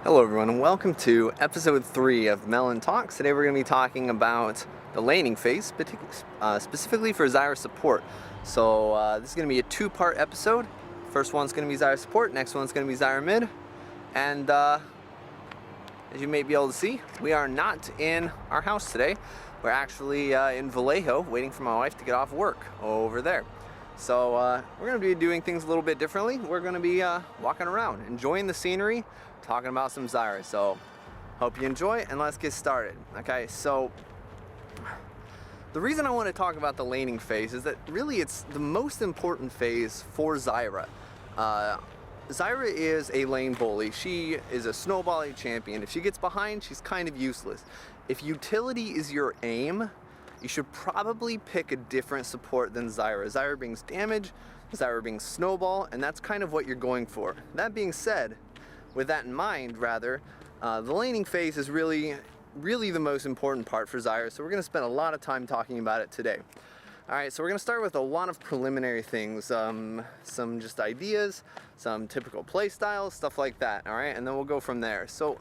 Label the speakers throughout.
Speaker 1: Hello everyone and welcome to episode 3 of Melyn Talks. Today we're going to be talking about the laning phase, specifically for Zyra support. So this is going to be a two-part episode. First one's going to be Zyra support, next one's going to be Zyra mid. And as you may be able to see, we are not in our house today. We're actually in Vallejo waiting for my wife to get off work over there. So we're going to be doing things a little bit differently. We're going to be walking around, enjoying the scenery, talking about some Zyra. So hope you enjoy and let's get started. Okay, so the reason I want to talk about the laning phase is that really it's the most important phase for Zyra. Zyra is a lane bully. She is a snowballing champion. If she gets behind, she's kind of useless. If utility is your aim, you should probably pick a different support than Zyra. Zyra brings damage, Zyra brings snowball, and that's kind of what you're going for. That being said, with that in mind, rather, the laning phase is really the most important part for Zyra, so we're going to spend a lot of time talking about it today. Alright, so we're going to start with a lot of preliminary things, some just ideas, some typical play styles, stuff like that, alright, and then we'll go from there. So,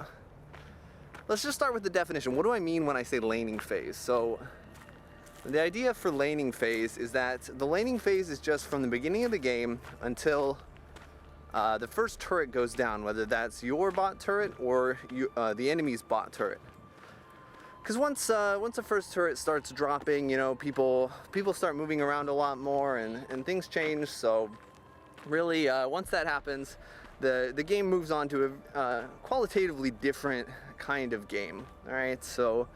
Speaker 1: let's just start with the definition. What do I mean when I say laning phase? So, the idea for laning phase is that the laning phase is just from the beginning of the game until the first turret goes down, whether that's your bot turret or the enemy's bot turret. Because once the first turret starts dropping, you know, people start moving around a lot more and things change. So really, once that happens, the game moves on to a qualitatively different kind of game. All right, so.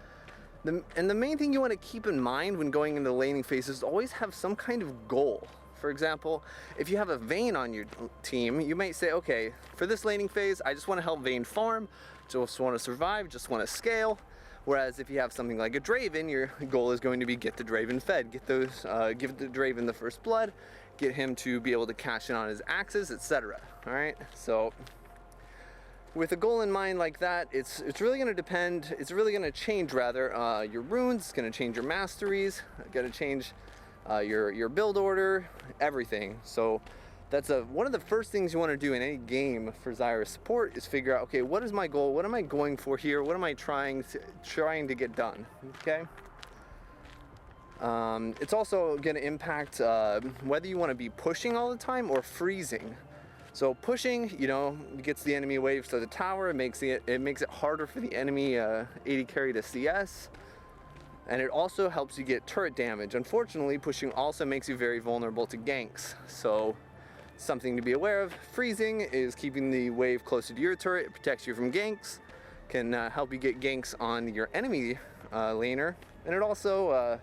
Speaker 1: The main thing you want to keep in mind when going into the laning phase is always have some kind of goal. For example, if you have a Vayne on your team, you might say, okay, for this laning phase, I just want to help Vayne farm, just want to survive, just want to scale. Whereas if you have something like a Draven, your goal is going to be get the Draven fed, give the Draven the first blood, get him to be able to cash in on his axes, etc. All right, so. With a goal in mind like that, it's really going to depend, it's really going to change rather your runes, it's going to change your masteries, it's going to change your build order, everything. So that's one of the first things you want to do in any game for Zyra support is figure out, okay, what is my goal, what am I going for here, what am I trying to get done, okay? It's also going to impact whether you want to be pushing all the time or freezing. So pushing, you know, gets the enemy away to the tower. It makes it harder for the enemy AD carry to CS, and it also helps you get turret damage. Unfortunately, pushing also makes you very vulnerable to ganks. So something to be aware of. Freezing is keeping the wave closer to your turret. It protects you from ganks. Can help you get ganks on your enemy laner, and it also.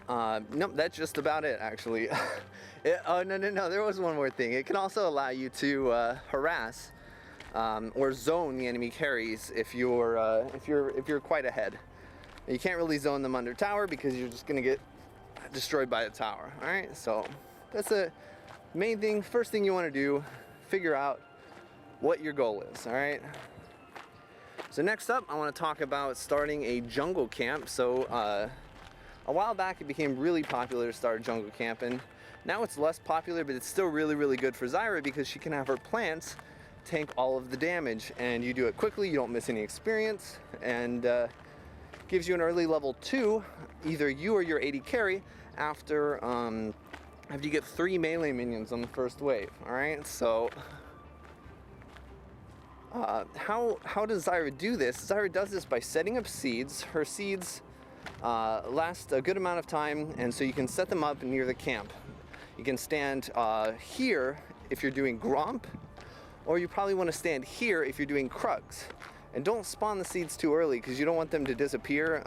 Speaker 1: Nope, that's just about it actually. Oh no, there was one more thing. It can also allow you to harass or zone the enemy carries if you're quite ahead. You can't really zone them under tower because you're just gonna get destroyed by the tower. All right, so that's the main thing. First thing you want to do, figure out what your goal is. All right. So next up, I want to talk about starting a jungle camp. So a while back, it became really popular to start jungle camping. Now it's less popular, but it's still really good for Zyra because she can have her plants tank all of the damage, and you do it quickly, you don't miss any experience, and gives you an early level 2, either you or your AD carry, after you get 3 melee minions on the first wave. All right, so how does Zyra do this? Zyra does this by setting up seeds. Her seeds last a good amount of time, and so you can set them up near the camp. You can stand here if you're doing Gromp, or you probably want to stand here if you're doing Krugs. And don't spawn the seeds too early because you don't want them to disappear.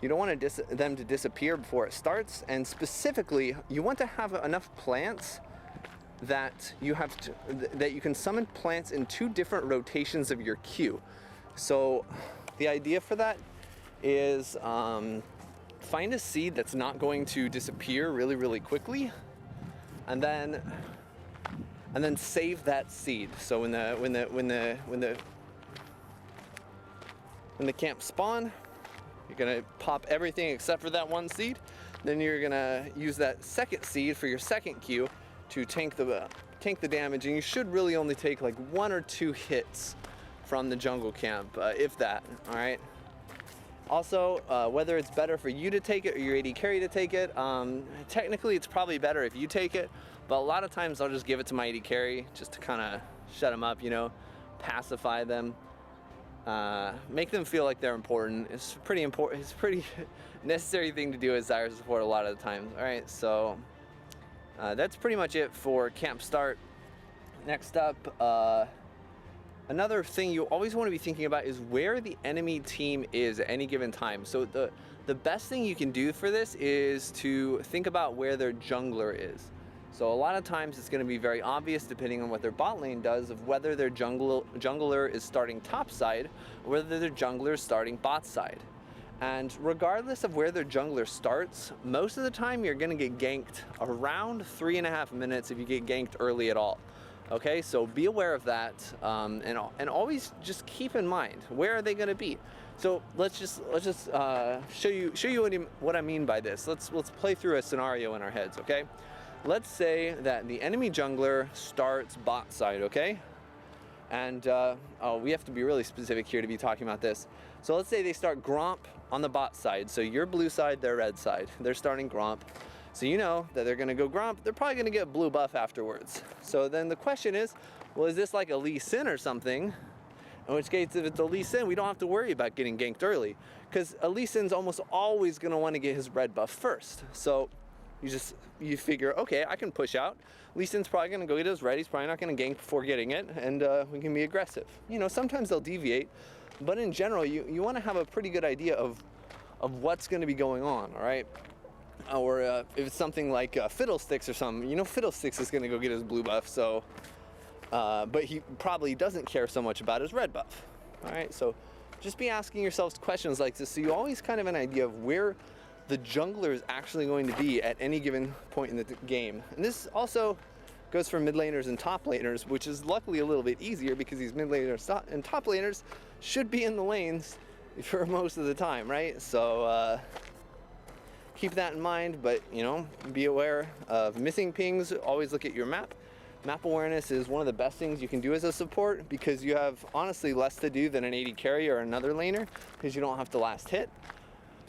Speaker 1: You don't want them to disappear before it starts, and specifically, you want to have enough plants that you can summon plants in 2 different rotations of your queue. So the idea for that is find a seed that's not going to disappear really quickly, and then save that seed. So when the camp spawn, you're gonna pop everything except for that one seed. Then you're gonna use that second seed for your second queue to tank tank the damage, and you should really only take like 1 or 2 hits from the jungle camp, if that, all right? Also, whether it's better for you to take it or your AD carry to take it, technically it's probably better if you take it, but a lot of times I'll just give it to my AD carry just to kind of shut them up, you know, pacify them, make them feel like they're important. It's pretty important. It's a pretty necessary thing to do as Zyra support a lot of the times. All right, so that's pretty much it for camp start. Next up, another thing you always want to be thinking about is where the enemy team is at any given time. So the best thing you can do for this is to think about where their jungler is. So a lot of times it's going to be very obvious, depending on what their bot lane does, of whether their jungler is starting top side or whether their jungler is starting bot side. And regardless of where their jungler starts, most of the time you're going to get ganked around 3.5 minutes if you get ganked early at all. Okay, so be aware of that, and always just keep in mind, where are they going to be? So let's just show you what I mean by this. Let's play through a scenario in our heads. Okay, let's say that the enemy jungler starts bot side. Okay, and oh, we have to be really specific here to be talking about this. So let's say they start Gromp on the bot side. So you're blue side, they're red side. They're starting Gromp. So you know that they're gonna go Gromp, they're probably gonna get blue buff afterwards. So then the question is, well, is this like a Lee Sin or something? In which case, if it's a Lee Sin, we don't have to worry about getting ganked early, because a Lee Sin's almost always gonna wanna get his red buff first. So you figure, okay, I can push out. Lee Sin's probably gonna go get his red, he's probably not gonna gank before getting it, and we can be aggressive. You know, sometimes they'll deviate, but in general, you wanna have a pretty good idea of what's gonna be going on, all right? Or if it's something like Fiddlesticks or something, you know, Fiddlesticks is gonna go get his blue buff, so, but he probably doesn't care so much about his red buff. All right, so just be asking yourselves questions like this, so you always kind of an idea of where the jungler is actually going to be at any given point in the game. And this also goes for mid laners and top laners, which is luckily a little bit easier because these mid laners and top laners should be in the lanes for most of the time, right? So, keep that in mind, but you know, be aware of missing pings. Always look at your map. Map awareness is one of the best things you can do as a support, because you have honestly less to do than an AD carry or another laner, because you don't have to last hit.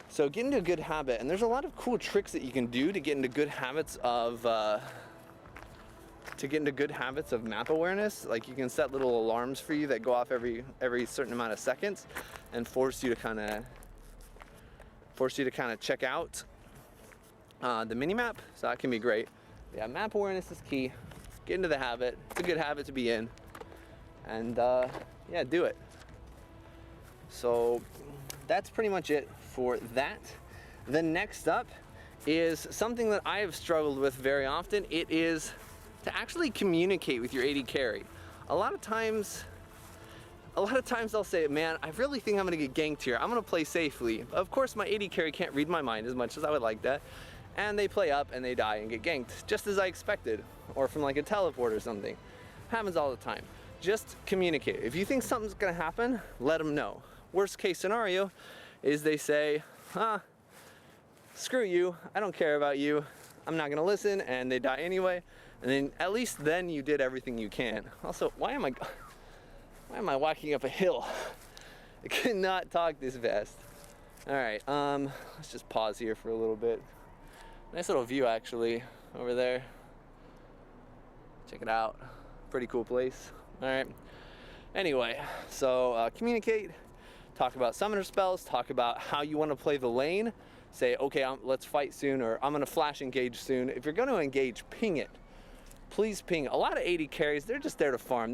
Speaker 1: So get into a good habit, and there's a lot of cool tricks that you can do to get into good habits of map awareness. Like you can set little alarms for you that go off every certain amount of seconds and force you to kind of check out the mini map. So that can be great. Yeah, map awareness is key. Get into the habit. It's a good habit to be in, and yeah, do it. So that's pretty much it for that. The next up is something that I have struggled with very often. It is to actually communicate with your AD carry. A lot of times I'll say, man, I really think I'm gonna get ganked here. I'm gonna play safely. Of course, my AD carry can't read my mind as much as I would like that. And they play up and they die and get ganked, just as I expected, or from like a teleport or something. Happens all the time. Just communicate. If you think something's gonna happen, let them know. Worst case scenario is they say, screw you, I don't care about you, I'm not gonna listen, and they die anyway. And then at least then you did everything you can. Also, why am I walking up a hill? I could not talk this fast. All right, let's just pause here for a little bit. Nice little view actually over there. Check it out. Pretty cool place. All right. Anyway, so communicate, talk about summoner spells, talk about how you want to play the lane. Say, okay, let's fight soon, or I'm gonna flash engage soon. If you're gonna engage, ping it. Please ping. A lot of AD carries, they're just there to farm.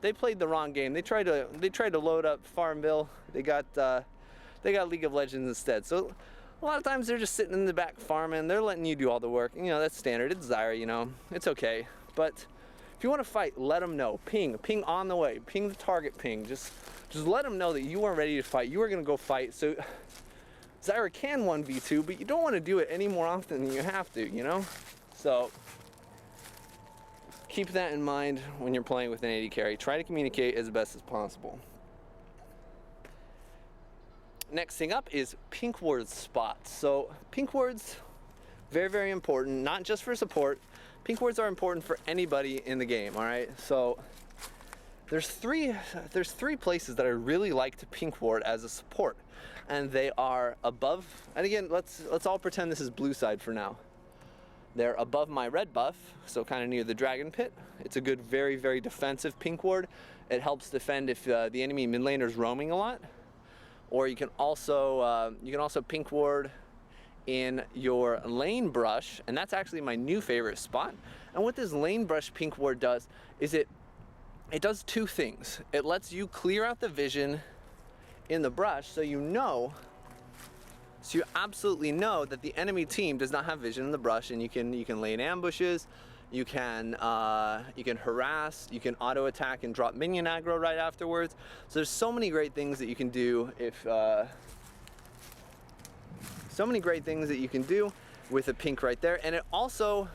Speaker 1: They played the wrong game. They tried to load up Farmville. They got League of Legends instead. So a lot of times they're just sitting in the back farming. They're letting you do all the work. You know, that's standard. It's Zyra, you know. It's okay. But if you want to fight, let them know. Ping on the way. Ping the target ping. Just let them know that you are ready to fight. You are going to go fight. So Zyra can 1v2, but you don't want to do it any more often than you have to, you know? So keep that in mind when you're playing with an AD carry. Try to communicate as best as possible. Next thing up is pink ward spots. So pink wards, very, very important, not just for support, Pink wards are important for anybody in the game, all right? So there's three places that I really like to pink ward as a support, and they are above, and again, let's all pretend this is blue side for now. They're above my red buff, so kind of near the dragon pit. It's a good, very, very defensive pink ward. It helps defend if the enemy mid laner is roaming a lot. Or you can also pink ward in your lane brush, and that's actually my new favorite spot. And what this lane brush pink ward does is it does two things. It lets you clear out the vision in the brush, so you absolutely know that the enemy team does not have vision in the brush, and you can lay in ambushes, you can harass, you can auto attack and drop minion aggro right afterwards. So there's so many great things that you can do with a pink right there. And it also,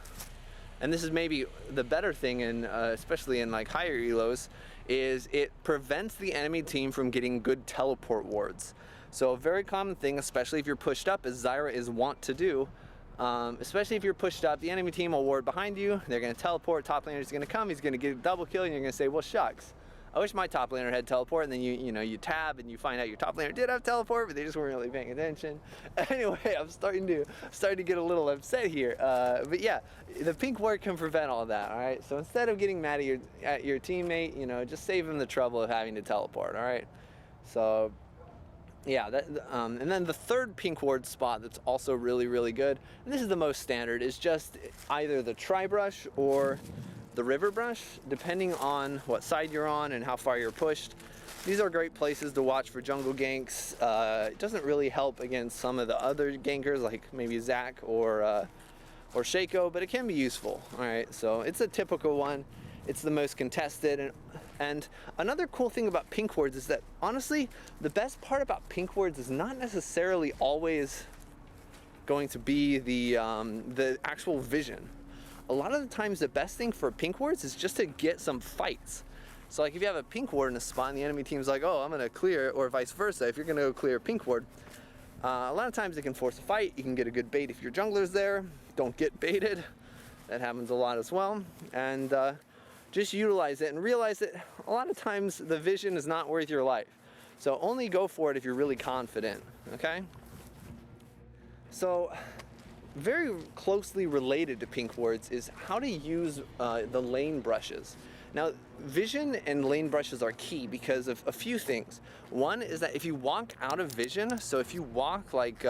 Speaker 1: and this is maybe the better thing, especially in like higher elos, is it prevents the enemy team from getting good teleport wards. So a very common thing, especially if you're pushed up, as Zyra is wont to do, especially if you're pushed up, the enemy team will ward behind you, they're going to teleport, top laner is going to come, he's going to get a double kill, and you're going to say, well shucks, I wish my top laner had teleport, and then you tab and you find out your top laner did have teleport, but they just weren't really paying attention. Anyway, I'm starting to get a little upset here. But yeah, the pink ward can prevent all that, all right? So instead of getting mad at your teammate, just save him the trouble of having to teleport, all right? So yeah, and then the third pink ward spot that's also really, really good, and this is the most standard, is just either the tri-brush or the river brush, depending on what side you're on and how far you're pushed. These are great places to watch for jungle ganks. It doesn't really help against some of the other gankers, like maybe Zac or Shaco, but it can be useful, all right? So it's a typical one. It's the most contested, and another cool thing about pink wards is that honestly, the best part about pink wards is not necessarily always going to be the actual vision. A lot of the times, the best thing for pink wards is just to get some fights. So like if you have a pink ward in a spot and the enemy team's like, oh, I'm gonna clear, or vice versa, if you're gonna go clear a pink ward, a lot of times it can force a fight. You can get a good bait if your jungler's there. Don't get baited. That happens a lot as well. And just utilize it and realize that a lot of times the vision is not worth your life. So only go for it if you're really confident, okay? So very closely related to pink wards is how to use the lane brushes. Now, vision and lane brushes are key because of a few things. One is that if you walk out of vision, so if you walk like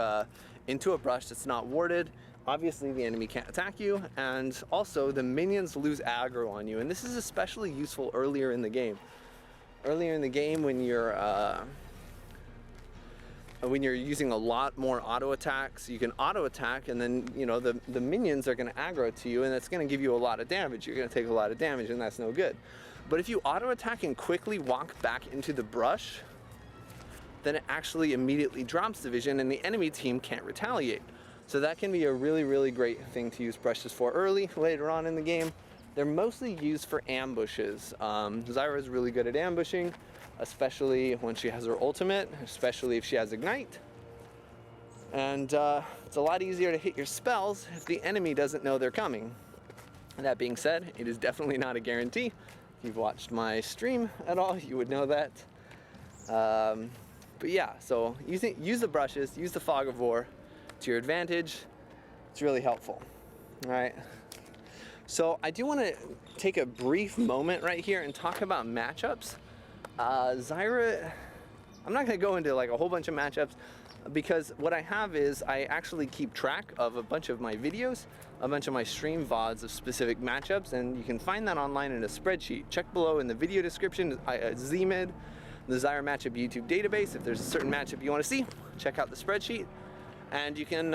Speaker 1: into a brush that's not warded, obviously the enemy can't attack you, and also the minions lose aggro on you, and this is especially useful earlier in the game. Earlier in the game when you're using a lot more auto attacks, you can auto attack, and then the minions are going to aggro to you, and that's going to give you a lot of damage. You're going to take a lot of damage, and that's no good. But if you auto attack and quickly walk back into the brush, then it actually immediately drops the vision, and the enemy team can't retaliate. So that can be a really, really great thing to use brushes for later on in the game. They're mostly used for ambushes. Zyra is really good at ambushing, especially when she has her ultimate, especially if she has Ignite. And it's a lot easier to hit your spells if the enemy doesn't know they're coming. And that being said, it is definitely not a guarantee. If you've watched my stream at all, you would know that. But yeah, so use the brushes, use the Fog of War to your advantage. It's really helpful. All right. So I do want to take a brief moment right here and talk about matchups. Zyra, I'm not going to go into like a whole bunch of matchups because what I have is I actually keep track of a bunch of my videos, a bunch of my stream VODs of specific matchups, and you can find that online in a spreadsheet. Check below in the video description, ZMID, the Zyra matchup YouTube database. If there's a certain matchup you want to see, check out the spreadsheet, and you can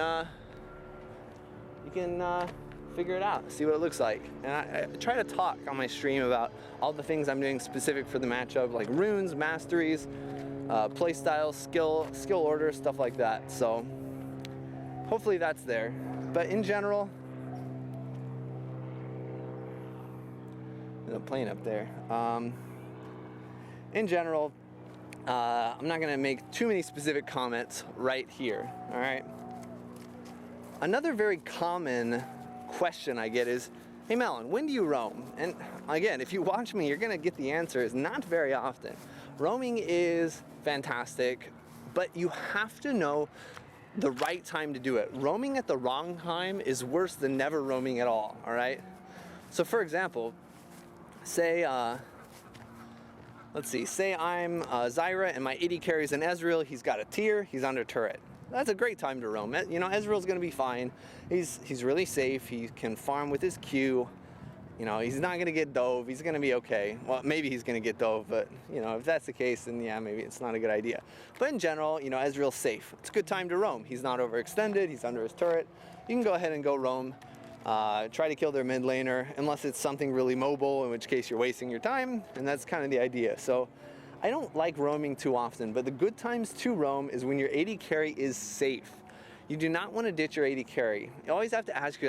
Speaker 1: figure it out, see what it looks like. And I try to talk on my stream about all the things I'm doing specific for the matchup, like runes, masteries, play styles, skill order, stuff like that. So hopefully that's there. But in general, there's a plane up there. In general, I'm not gonna make too many specific comments right here, all right? Another very common question I get is, Hey Melyn, when do you roam? And again, if you watch me, you're gonna get the answer is not very often. Roaming is fantastic, but you have to know the right time to do it. Roaming at the wrong time is worse than never roaming at all right? So for example, say, let's see, say I'm Zyra and my AD carries an Ezreal, he's got a tier, he's under turret. That's a great time to roam. You know, Ezreal's gonna be fine. He's really safe, he can farm with his Q. You know, he's not gonna get dove, he's gonna be okay. Well, maybe he's gonna get dove, but you know, if that's the case, then yeah, maybe it's not a good idea. But in general, you know, Ezreal's safe. It's a good time to roam. He's not overextended, he's under his turret. You can go ahead and go roam. Try to kill their mid laner, unless it's something really mobile, in which case you're wasting your time, and that's kind of the idea. So I don't like roaming too often, but the good times to roam is when your AD carry is safe. You do not want to ditch your AD carry. You always have to ask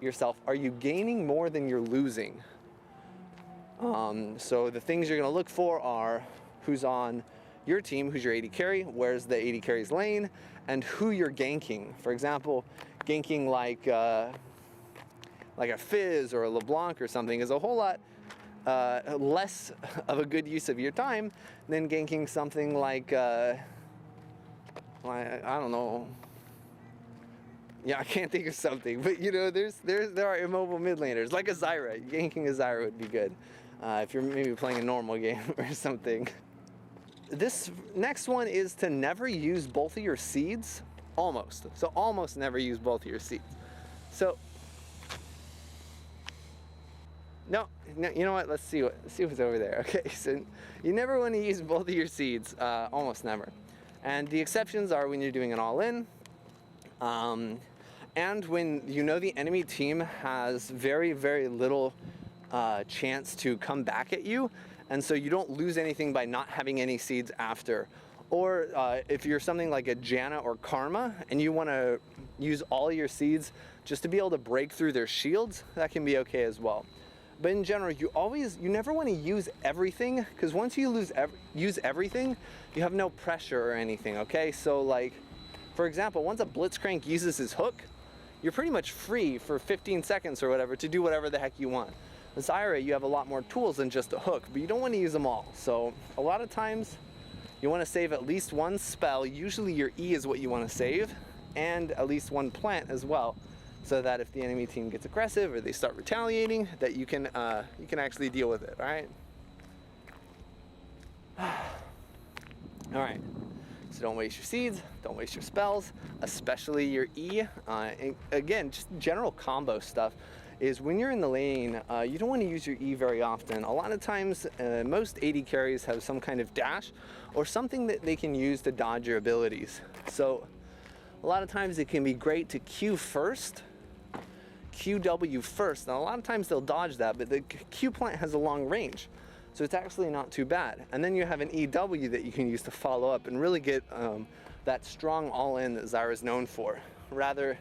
Speaker 1: yourself, are you gaining more than you're losing? So the things you're going to look for are who's on your team, who's your AD carry, where's the AD carry's lane, and who you're ganking. For example, ganking like a Fizz or a LeBlanc or something is a whole lot less of a good use of your time than ganking something like, I don't know. Yeah, I can't think of something, but you know, there are immobile mid laners, like a Zyra. Ganking a Zyra would be good if you're maybe playing a normal game or something. This next one is to never use both of your seeds, almost. So almost never use both of your seeds. So No, you know what? Let's see what's over there. Okay, so you never want to use both of your seeds, almost never. And the exceptions are when you're doing an all-in, and when you know the enemy team has very, very little chance to come back at you, and so you don't lose anything by not having any seeds after. Or if you're something like a Janna or Karma and you want to use all your seeds just to be able to break through their shields, that can be okay as well. But in general, you never want to use everything, because once you use everything, you have no pressure or anything, okay? So like, for example, once a Blitzcrank uses his hook, you're pretty much free for 15 seconds or whatever to do whatever the heck you want. With Zyra, you have a lot more tools than just a hook, but you don't want to use them all. So a lot of times, you want to save at least one spell. Usually your E is what you want to save, and at least one plant as well, so that if the enemy team gets aggressive or they start retaliating, that you can actually deal with it. All right. All right. So don't waste your seeds, don't waste your spells, especially your E. And again, just general combo stuff is when you're in the lane, you don't want to use your E very often. A lot of times, most AD carries have some kind of dash or something that they can use to dodge your abilities. So a lot of times it can be great to Q first, QW first. Now a lot of times they'll dodge that, but the Q plant has a long range, so it's actually not too bad. And then you have an EW that you can use to follow up and really get that strong all-in that Zyra is known for. Rather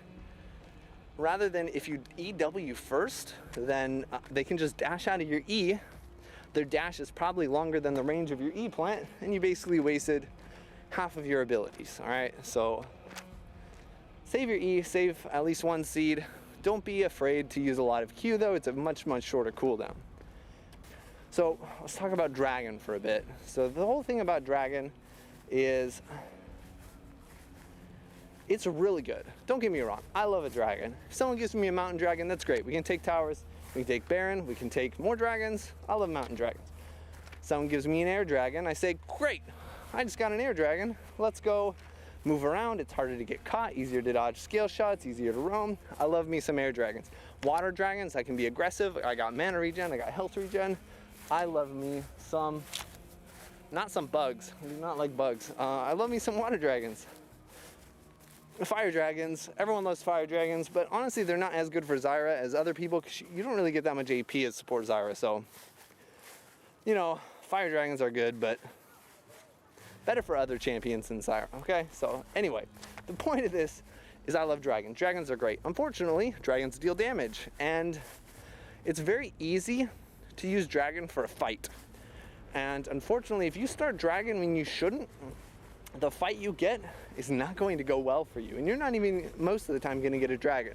Speaker 1: than if you EW first, then they can just dash out of your E. Their dash is probably longer than the range of your E plant, and you basically wasted half of your abilities. All right, so save your E, save at least one seed. Don't be afraid to use a lot of Q though, it's a much, much shorter cooldown. So let's talk about Dragon for a bit. So the whole thing about Dragon is, it's really good. Don't get me wrong, I love a dragon. If someone gives me a mountain dragon, that's great. We can take towers, we can take Baron, we can take more dragons. I love mountain dragons. Someone gives me an air dragon, I say, great, I just got an air dragon. Let's go move around. It's harder to get caught, easier to dodge scale shots, easier to roam. I love me some air dragons. Water dragons, I can be aggressive. I got mana regen, I got health regen. I love me some, not some bugs. I do not like bugs. I love me some water dragons. Fire dragons, everyone loves fire dragons, but honestly they're not as good for Zyra as other people, because you don't really get that much AP as support Zyra. So, you know, fire dragons are good, but better for other champions than Zyra, okay? So anyway, the point of this is I love dragons. Dragons are great. Unfortunately, dragons deal damage, and it's very easy to use dragon for a fight. And unfortunately, if you start dragon when you shouldn't, the fight you get is not going to go well for you, and you're not even most of the time going to get a dragon.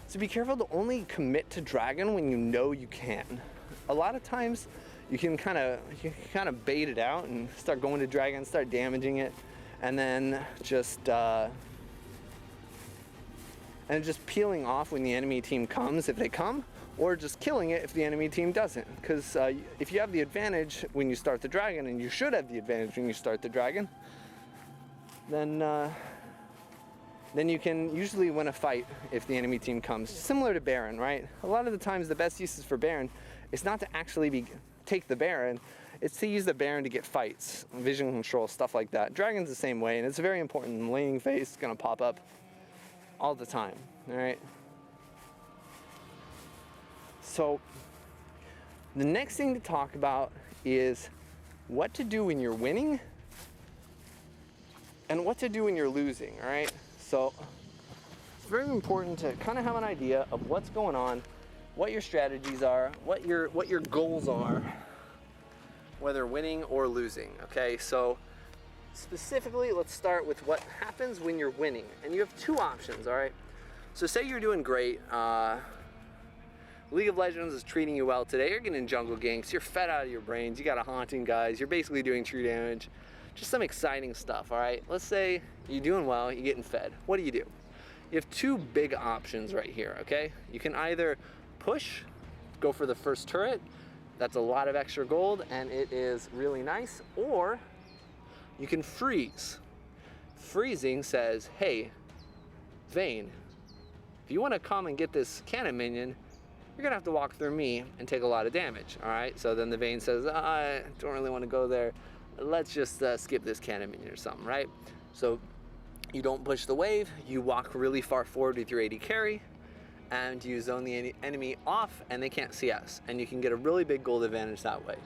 Speaker 1: So be careful to only commit to dragon when you know you can. A lot of times you can kind of bait it out and start going to dragon, start damaging it, and then just peeling off when the enemy team comes, if they come, or just killing it if the enemy team doesn't. Because if you have the advantage when you start the dragon, and you should have the advantage when you start the dragon, then you can usually win a fight if the enemy team comes. Similar to Baron, right? A lot of the times the best uses for Baron is not to actually take the Baron, it's to use the Baron to get fights, vision control, stuff like that. Dragon's the same way, and it's very important in the laning phase. It's gonna pop up all the time, all right? So the next thing to talk about is what to do when you're winning and what to do when you're losing, all right? So it's very important to kind of have an idea of what's going on, what your strategies are, what your goals are, whether winning or losing, okay? So specifically, let's start with what happens when you're winning. And you have two options, all right? So say you're doing great. League of Legends is treating you well today. You're getting jungle ganks. You're fed out of your brains. You got a haunting guys. You're basically doing true damage. Just some exciting stuff, all right? Let's say you're doing well. You're getting fed. What do? You have two big options right here, okay? You can either push, go for the first turret. That's a lot of extra gold, and it is really nice. Or you can freeze. Freezing says, hey, Vayne, if you want to come and get this cannon minion, you're gonna have to walk through me and take a lot of damage, all right? So then the Vayne says, I don't really want to go there. Let's just skip this cannon minion or something, right? So you don't push the wave, you walk really far forward with your AD carry, and you zone the enemy off and they can't see us, and you can get a really big gold advantage that way.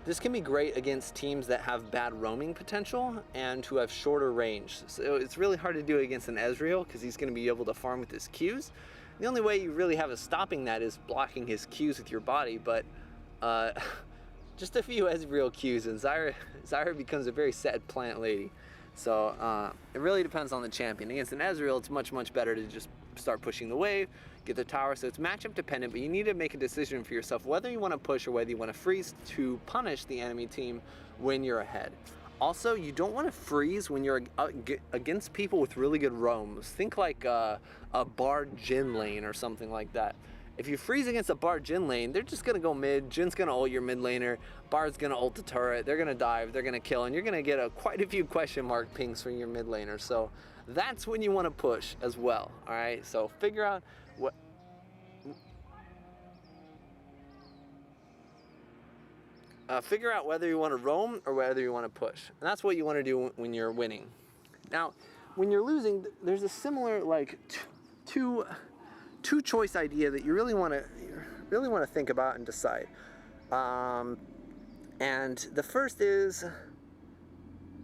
Speaker 1: This can be great against teams that have bad roaming potential and who have shorter range. So it's really hard to do against an Ezreal because he's going to be able to farm with his Qs. The only way you really have of stopping that is blocking his Qs with your body, but just a few Ezreal Qs and Zyra becomes a very sad plant lady. So it really depends on the champion. Against an Ezreal, it's much, much better to just start pushing the wave, get the tower. So it's matchup dependent, but you need to make a decision for yourself whether you want to push or whether you want to freeze to punish the enemy team when you're ahead. Also, you don't want to freeze when you're against people with really good roams. Think like a Bard Jhin lane or something like that. If you freeze against a Bard Jhin lane, they're just gonna go mid. Jin's gonna ult your mid laner. Bard's gonna ult the turret. They're gonna dive. They're gonna kill, and you're gonna get quite a few question mark pings from your mid laner. So that's when you want to push as well. All right. So figure out what. Figure out whether you want to roam or whether you want to push, and that's what you want to do when you're winning. Now, when you're losing, there's a similar like two choice idea that you really want to think about and decide. And the first is,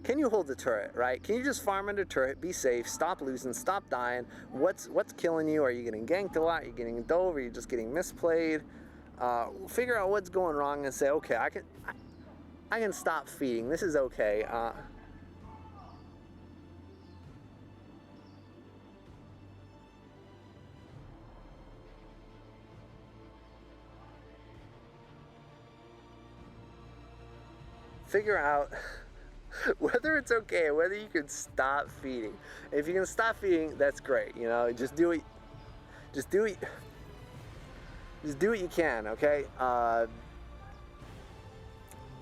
Speaker 1: can you hold the turret, right? Can you just farm under turret, be safe, stop losing, stop dying? What's killing you? Are you getting ganked a lot? Are you getting dove? Are you just getting misplayed? Figure out what's going wrong and say, okay, I can stop feeding. This is okay. Figure out whether it's okay, whether you can stop feeding. If you can stop feeding, that's great. You know, just do it. Just do it. Just do what you can, okay?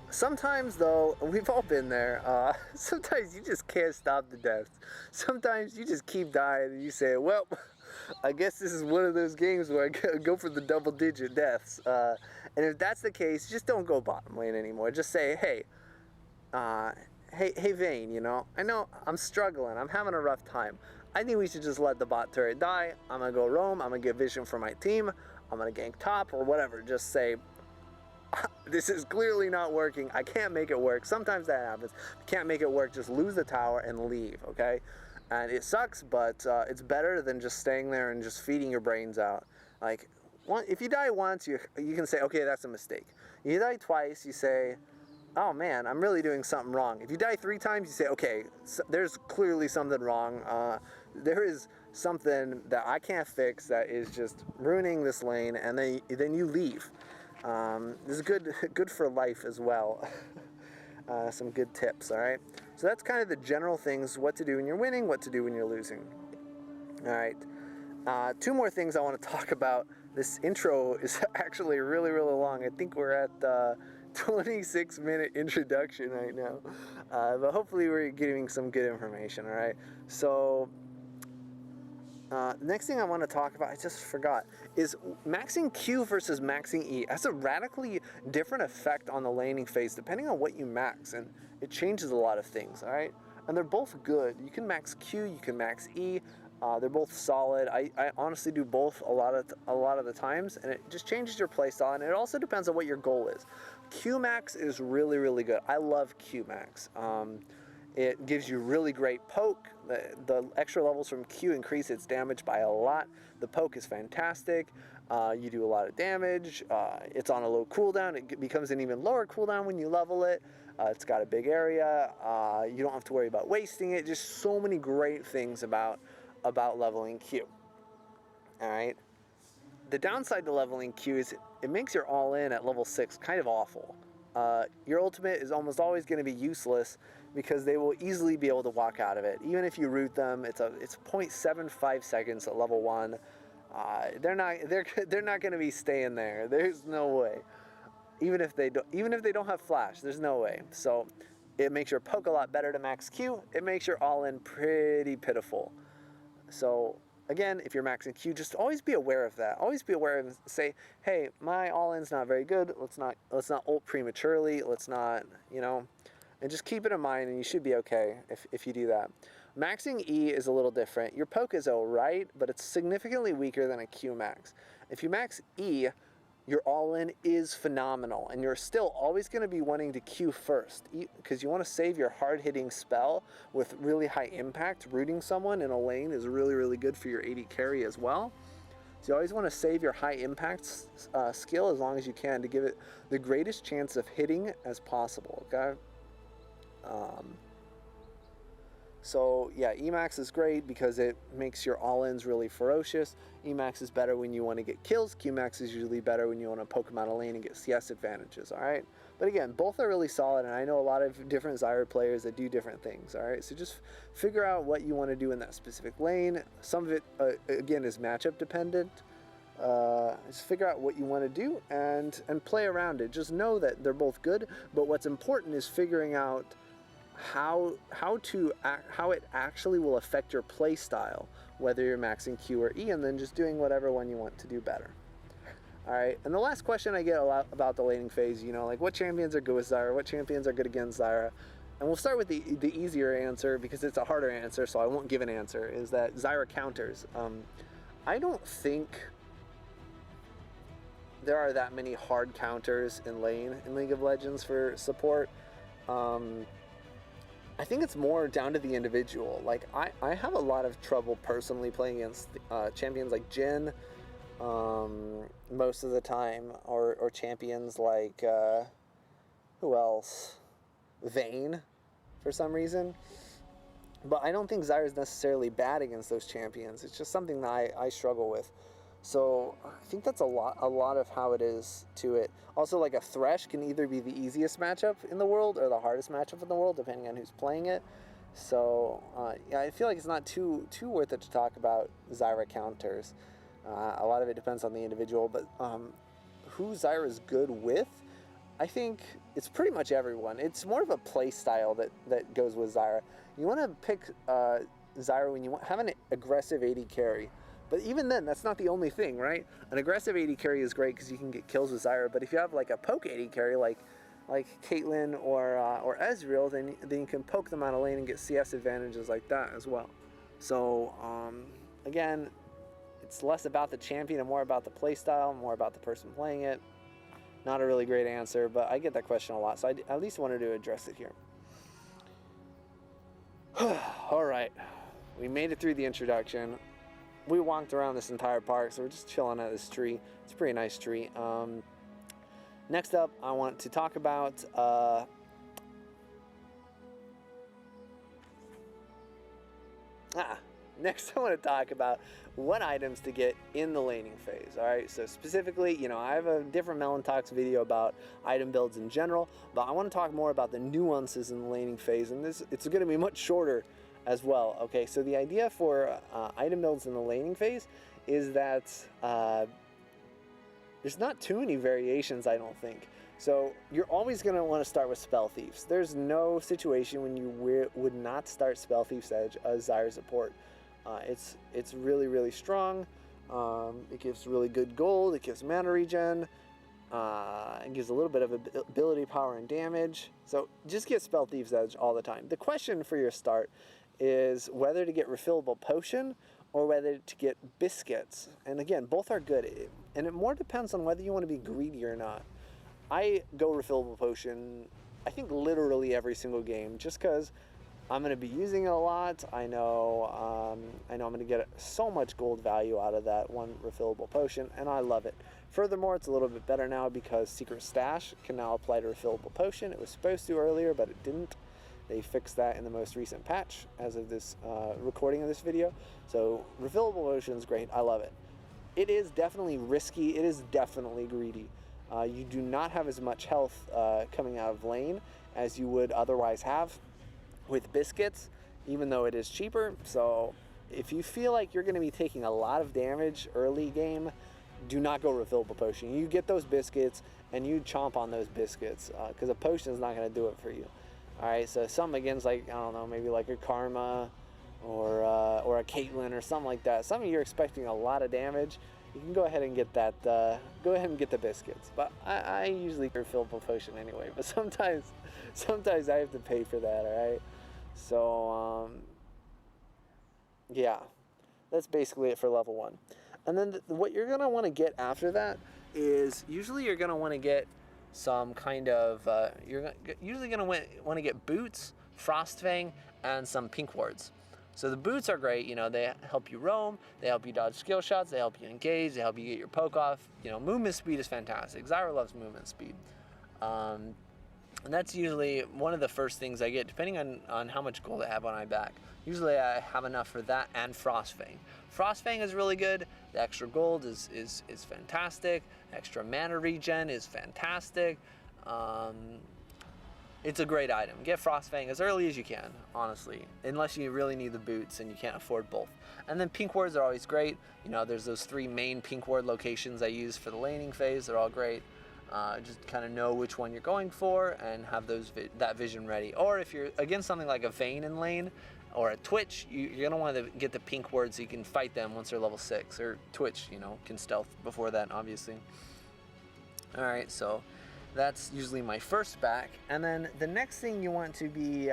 Speaker 1: Sometimes, though, we've all been there. Sometimes you just can't stop the deaths. Sometimes you just keep dying and you say, well, I guess this is one of those games where I go for the double-digit deaths. And if that's the case, just don't go bottom lane anymore. Just say, hey, hey Vayne, you know, I know I'm struggling. I'm having a rough time. I think we should just let the bot turret die. I'm going to go roam. I'm going to get vision for my team. I'm going to gank top or whatever. Just say, this is clearly not working. I can't make it work. Sometimes that happens. Can't make it work. Just lose the tower and leave, okay? And it sucks, but it's better than just staying there and just feeding your brains out. Like, if you die once, you can say, okay, that's a mistake. You die twice, you say, oh man, I'm really doing something wrong. If you die 3 times, you say, okay, so there's clearly something wrong. There is something that I can't fix that is just ruining this lane, and then you leave. This is good for life as well. Some good tips, all right? So that's kind of the general things, what to do when you're winning, what to do when you're losing. All right, 2 more things I want to talk about. This intro is actually really, really long. I think we're at the 26-minute introduction right now, but hopefully we're giving some good information, all right? So next thing I want to talk about, I just forgot, is maxing Q versus maxing E has a radically different effect on the laning phase depending on what you max, and it changes a lot of things, all right? And they're both good. You can max Q, you can max E. They're both solid. I honestly do both a lot of the times, and it just changes your playstyle, and it also depends on what your goal is. Q max is really, really good. I love Q max. It gives you really great poke. The extra levels from Q increase its damage by a lot. The poke is fantastic. You do a lot of damage. It's on a low cooldown. It becomes an even lower cooldown when you level it. It's got a big area. You don't have to worry about wasting it. Just so many great things about leveling Q. All right. The downside to leveling Q is it makes your all-in at level 6 kind of awful. Your ultimate is almost always going to be useless because they will easily be able to walk out of it. Even if you root them, it's 0.75 seconds at level 1. They're not going to be staying there. There's no way. Even if they don't have flash, there's no way. So it makes your poke a lot better to max Q. It makes your all-in pretty pitiful. So again, if you're maxing Q, just always be aware of that. Always be aware of, say, hey, my all-in's not very good. Let's not ult prematurely. Let's not, and just keep it in mind, and you should be okay if you do that. Maxing E is a little different. Your poke is alright, but it's significantly weaker than a Q max. If you max E, your all-in is phenomenal, and you're still always going to be wanting to Q first, because you want to save your hard-hitting spell with really high impact. Rooting someone in a lane is really, really good for your AD carry as well. So you always want to save your high impact skill as long as you can to give it the greatest chance of hitting as possible, okay? So yeah, Emax is great because it makes your all-ins really ferocious. Emax is better when you want to get kills. Qmax is usually better when you want to poke them out of lane and get CS advantages, alright? But again, both are really solid, and I know a lot of different Zyra players that do different things, alright? So just figure out what you want to do in that specific lane. Some of it, again, is matchup dependent. Just figure out what you want to do and play around it. Just know that they're both good, but what's important is figuring out how it actually will affect your play style, whether you're maxing Q or E, and then just doing whatever one you want to do better. Alright, and the last question I get a lot about the laning phase, like what champions are good with Zyra, what champions are good against Zyra, and we'll start with the easier answer because it's a harder answer, so I won't give an answer, is that Zyra counters. I don't think there are that many hard counters in lane in League of Legends for support. I think it's more down to the individual. Like, I have a lot of trouble personally playing against champions like Jhin most of the time, or champions like, who else? Vayne, for some reason. But I don't think Zyra is necessarily bad against those champions. It's just something that I struggle with. So I think that's a lot of how it is to it. Also, like a Thresh can either be the easiest matchup in the world or the hardest matchup in the world, depending on who's playing it. So yeah, I feel like it's not too worth it to talk about Zyra counters. A lot of it depends on the individual, but who Zyra is good with, I think it's pretty much everyone. It's more of a play style that goes with Zyra. You want to pick Zyra when you have an aggressive AD carry. But even then, that's not the only thing, right? An aggressive AD carry is great because you can get kills with Zyra, but if you have like a poke AD carry like Caitlyn or Ezreal, then you can poke them out of lane and get CS advantages like that as well. So again, it's less about the champion and more about the playstyle, more about the person playing it. Not a really great answer, but I get that question a lot, so I at least wanted to address it here. All right, we made it through the introduction. We walked around this entire park, so we're just chilling at this tree. It's a pretty nice tree. Next up, I want to talk about next I want to talk about what items to get in the laning phase. All right, so specifically, you know, I have a different Melyn Talks video about item builds in general, but I want to talk more about the nuances in the laning phase, and it's going to be much shorter as well. Okay, so the idea for item builds in the laning phase is that there's not too many variations, I don't think. So you're always going to want to start with Spell Thieves. There's no situation when you would not start Spell Thieves Edge as Zyra support. It's really, really strong. It gives really good gold. It gives mana regen. It gives a little bit of ability power and damage. So just get Spell Thieves Edge all the time. The question for your start is whether to get Refillable Potion or whether to get Biscuits. And again, both are good. And it more depends on whether you want to be greedy or not. I go Refillable Potion, I think literally every single game, just because I'm going to be using it a lot. I know I'm going to get so much gold value out of that one Refillable Potion, and I love it. Furthermore, it's a little bit better now because Secret Stash can now apply to Refillable Potion. It was supposed to earlier, but it didn't. They fixed that in the most recent patch as of this recording of this video. So Refillable Potion is great. I love it. It is definitely risky. It is definitely greedy. You do not have as much health coming out of lane as you would otherwise have with Biscuits, even though it is cheaper. So if you feel like you're going to be taking a lot of damage early game, do not go Refillable Potion. You get those Biscuits and you chomp on those Biscuits because a potion is not going to do it for you. All right, so some against, like, I don't know, maybe like a Karma or a Caitlyn or something like that. Some of you are expecting a lot of damage. You can go ahead and get that. Go ahead and get the Biscuits. But I usually Refillable Potion anyway. But sometimes I have to pay for that. All right. So yeah, that's basically it for level 1. And then what you're gonna want to get after that is usually you're gonna want to get some kind of you're usually gonna want to get boots, Frostfang, and some pink wards. So the boots are great, you know, they help you roam, they help you dodge skill shots, they help you engage, they help you get your poke off. You know, movement speed is fantastic. Zyra loves movement speed. And that's usually one of the first things I get, depending on how much gold I have on my back. Usually I have enough for that and Frostfang. Frostfang is really good. The extra gold is fantastic. Extra mana regen is fantastic. It's a great item. Get Frostfang as early as you can, honestly, unless you really need the boots and you can't afford both. And then pink wards are always great. You know, there's those 3 main pink ward locations I use for the laning phase. They're all great. Just kind of know which one you're going for and have that vision ready. Or if you're against something like a Vayne in lane or a Twitch, you're gonna want to get the pink ward so you can fight them once they're level 6. Or Twitch, you know, can stealth before that, obviously. All right, so that's usually my first back. And then the next thing you want to be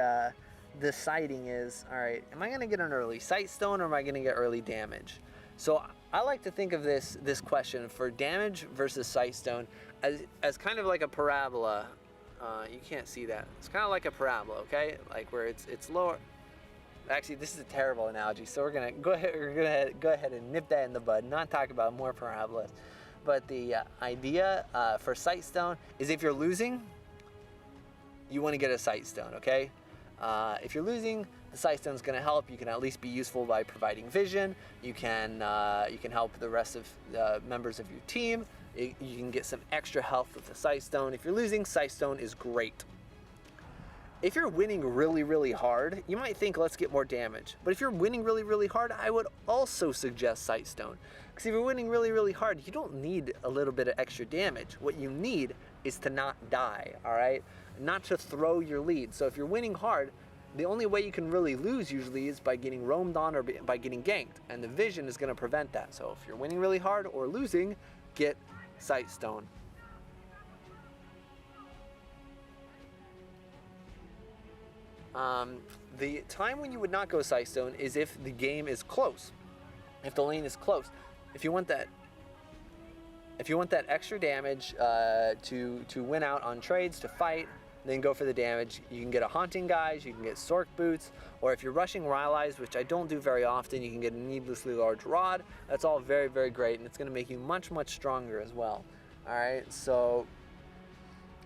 Speaker 1: deciding is, all right, am I gonna get an early Sightstone or am I gonna get early damage? So I like to think of this question for damage versus Sightstone as kind of like a parabola. You can't see that. It's kind of like a parabola, okay? Like where it's lower. Actually, this is a terrible analogy, so we're gonna go ahead and nip that in the bud, not talk about more parabolas. But the idea for Sightstone is if you're losing, you want to get a Sightstone, okay? If you're losing, the Sightstone is going to help. You can at least be useful by providing vision. You can help the rest of the members of your team. You can get some extra health with the Sightstone. If you're losing, Sightstone is great. If you're winning really, really hard, you might think, let's get more damage. But if you're winning really, really hard, I would also suggest Sightstone. Because if you're winning really, really hard, you don't need a little bit of extra damage. What you need is to not die, all right? Not to throw your lead. So if you're winning hard, the only way you can really lose usually is by getting roamed on or by getting ganked. And the vision is going to prevent that. So if you're winning really hard or losing, get Sightstone. The time when you would not go Sightstone is if the game is close, if the lane is close. If you want that extra damage to win out on trades, to fight, then go for the damage. You can get a Haunting Guise, you can get Sork Boots, or if you're rushing Rylai's, which I don't do very often, you can get a Needlessly Large Rod. That's all very, very great, and it's going to make you much, much stronger as well. All right, so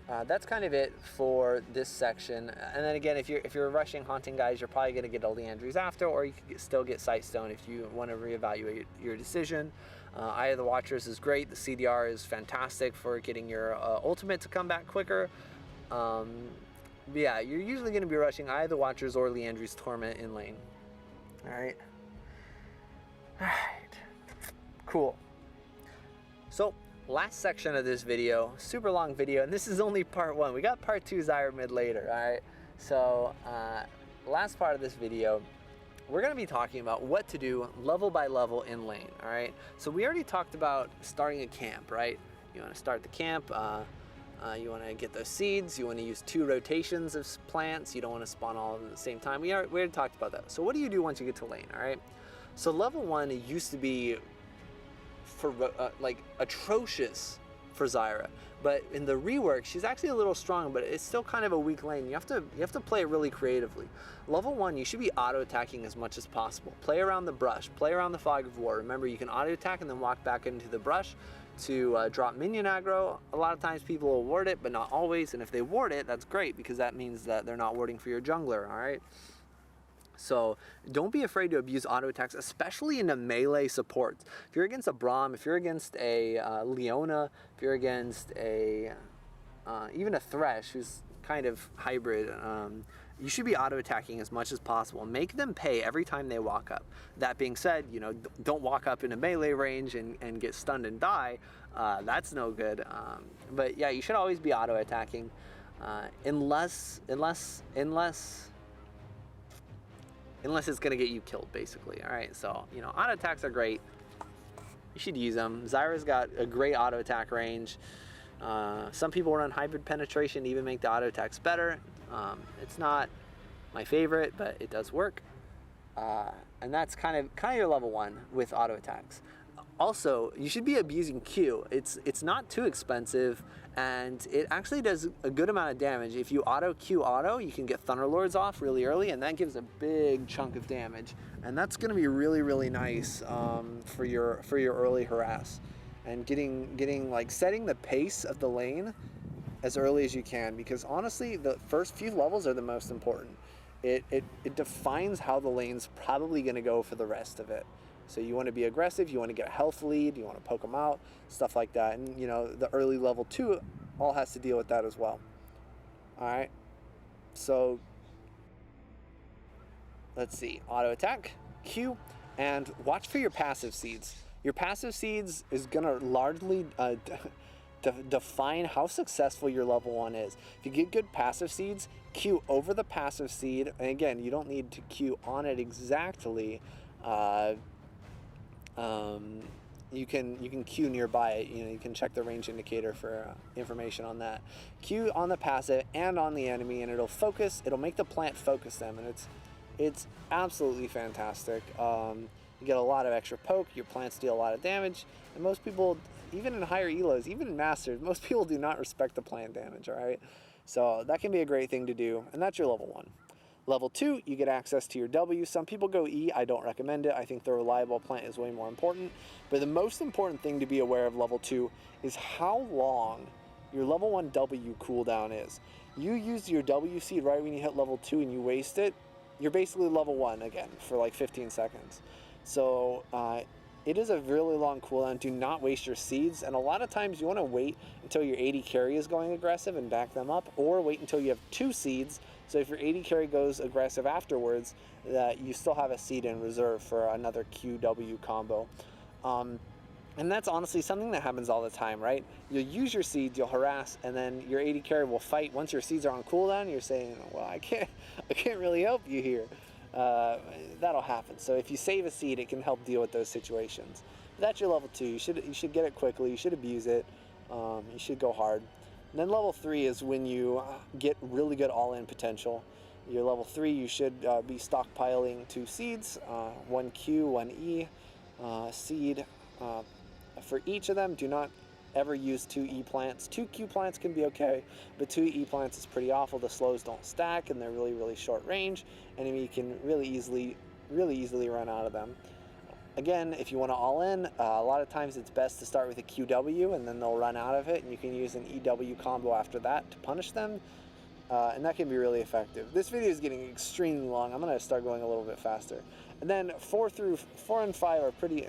Speaker 1: That's kind of it for this section. And then again, if you're rushing haunting guys, you're probably going to get a Leandries after, or you could still get Sightstone if you want to reevaluate your decision. Eye of the Watchers is great. The CDR is fantastic for getting your ultimate to come back quicker. Yeah, you're usually going to be rushing Eye of the Watchers or Leandries Torment in lane. All right. Cool. So last section of this video, super long video, and this is only part 1. We got part 2 Zyra mid later. All right. So last part of this video, we're going to be talking about what to do level by level in lane. All right. So we already talked about starting a camp, right? You want to start the camp. You want to get those seeds. You want to use 2 rotations of plants. You don't want to spawn all at the same time. We already talked about that. So what do you do once you get to lane? All right. So level 1 used to be for like atrocious for Zyra, but in the rework she's actually a little strong, but it's still kind of a weak lane. You have to play it really creatively. Level 1 you should be auto attacking as much as possible. Play around the brush, play around the fog of war. Remember, you can auto attack and then walk back into the brush to drop minion aggro. A lot of times people will ward it, but not always, and if they ward it, that's great because that means that they're not warding for your jungler. All right. So don't be afraid to abuse auto attacks, especially in a melee support. If you're against a Braum, if you're against a Leona, if you're against a even a Thresh who's kind of hybrid, you should be auto attacking as much as possible. Make them pay every time they walk up. That being said, you know, don't walk up in a melee range and get stunned and die. That's no good. But yeah, you should always be auto attacking, unless it's going to get you killed, basically. All right, so, you know, auto attacks are great. You should use them. Zyra's got a great auto attack range. Some people run hybrid penetration to even make the auto attacks better. It's not my favorite, but it does work. And that's kind of your level 1 with auto attacks. Also, you should be abusing Q. It's not too expensive, and it actually does a good amount of damage. If you auto Q auto, you can get Thunderlords off really early, and that gives a big chunk of damage. And that's going to be really, really nice for your early harass, and getting like setting the pace of the lane as early as you can, because honestly, the first few levels are the most important. It defines how the lane's probably going to go for the rest of it. So you want to be aggressive, you want to get a health lead, you want to poke them out, stuff like that. And, you know, the early level 2 all has to deal with that as well. All right. So let's see. Auto attack, Q, and watch for your passive seeds. Your passive seeds is going to largely define how successful your level 1 is. If you get good passive seeds, Q over the passive seed. And again, you don't need to Q on it exactly. You can Q nearby it. You know, you can check the range indicator for information on that. Q on the passive and on the enemy, and it'll make the plant focus them, and it's absolutely fantastic. You get a lot of extra poke, your plants deal a lot of damage, and most people, even in higher elos, even in masters, most people do not respect the plant damage. All right, so that can be a great thing to do, and that's your level 1. Level 2, you get access to your W. Some people go E. I don't recommend it. I think the reliable plant is way more important. But the most important thing to be aware of level 2 is how long your level 1 W cooldown is. You use your W seed right when you hit level 2 and you waste it, you're basically level 1 again for like 15 seconds. So it is a really long cooldown. Do not waste your seeds. And a lot of times you want to wait until your AD carry is going aggressive and back them up, or wait until you have 2 seeds. So if your AD carry goes aggressive afterwards, that you still have a seed in reserve for another QW combo. And that's honestly something that happens all the time, right? You'll use your seeds, you'll harass, and then your AD carry will fight. Once your seeds are on cooldown, you're saying, well, I can't really help you here. That'll happen. So if you save a seed, it can help deal with those situations. That's your level 2. You should get it quickly. You should abuse it. You should go hard. And then level 3 is when you get really good all-in potential. Your level 3, you should be stockpiling 2 seeds, 1 Q, 1 E seed. For each of them, do not ever use 2 E plants. 2 Q plants can be okay, but 2 E plants is pretty awful. The slows don't stack, and they're really, really short range. Enemy can really easily run out of them. Again, if you want to all in, a lot of times it's best to start with a QW and then they'll run out of it, and you can use an EW combo after that to punish them, and that can be really effective. This video is getting extremely long. I'm going to start going a little bit faster. And then 4 and 5 are pretty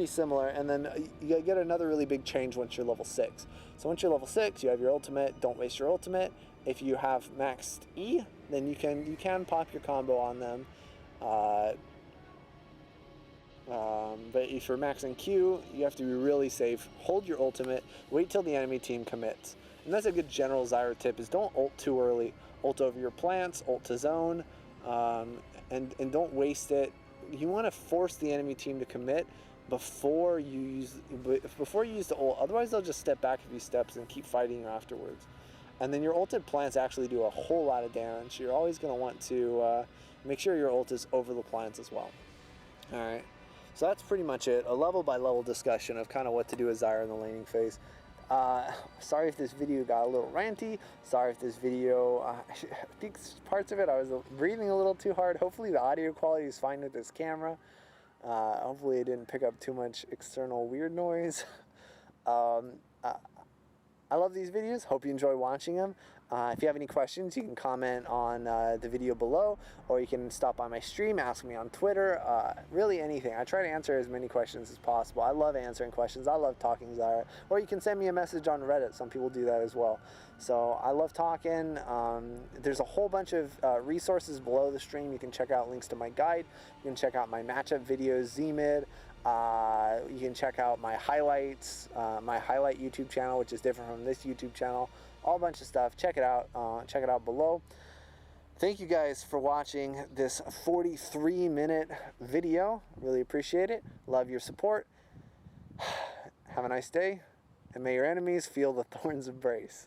Speaker 1: similar, and then you get another really big change once you're level 6. So once you're level 6, you have your ultimate. Don't waste your ultimate. If you have maxed E, then you can pop your combo on them. But if you're maxing Q, you have to be really safe. Hold your ultimate. Wait till the enemy team commits. And that's a good general Zyra tip, is don't ult too early. Ult over your plants, ult to zone, and don't waste it. You want to force the enemy team to commit before you use the ult. Otherwise, they'll just step back a few steps and keep fighting you afterwards. And then your ulted plants actually do a whole lot of damage. You're always going to want to make sure your ult is over the plants as well. All right. So that's pretty much it, a level by level discussion of kind of what to do with Zyra in the laning phase. Sorry if this video got a little ranty. Sorry if this video, I think parts of it I was breathing a little too hard. Hopefully the audio quality is fine with this camera. Hopefully it didn't pick up too much external weird noise. I love these videos. Hope you enjoy watching them. If you have any questions, you can comment on the video below, or you can stop by my stream, ask me on Twitter, really anything. I try to answer as many questions as possible. I love answering questions. I love talking Zyra. Or you can send me a message on Reddit. Some people do that as well. So I love talking. There's a whole bunch of resources below the stream. You can check out links to my guide. You can check out my matchup videos, Z-Mid. You can check out my highlights, my highlight YouTube channel, which is different from this YouTube channel. All a bunch of stuff. Check it out. Check it out below. Thank you guys for watching this 43-minute video. Really appreciate it. Love your support. Have a nice day, and may your enemies feel the thorns of Brace.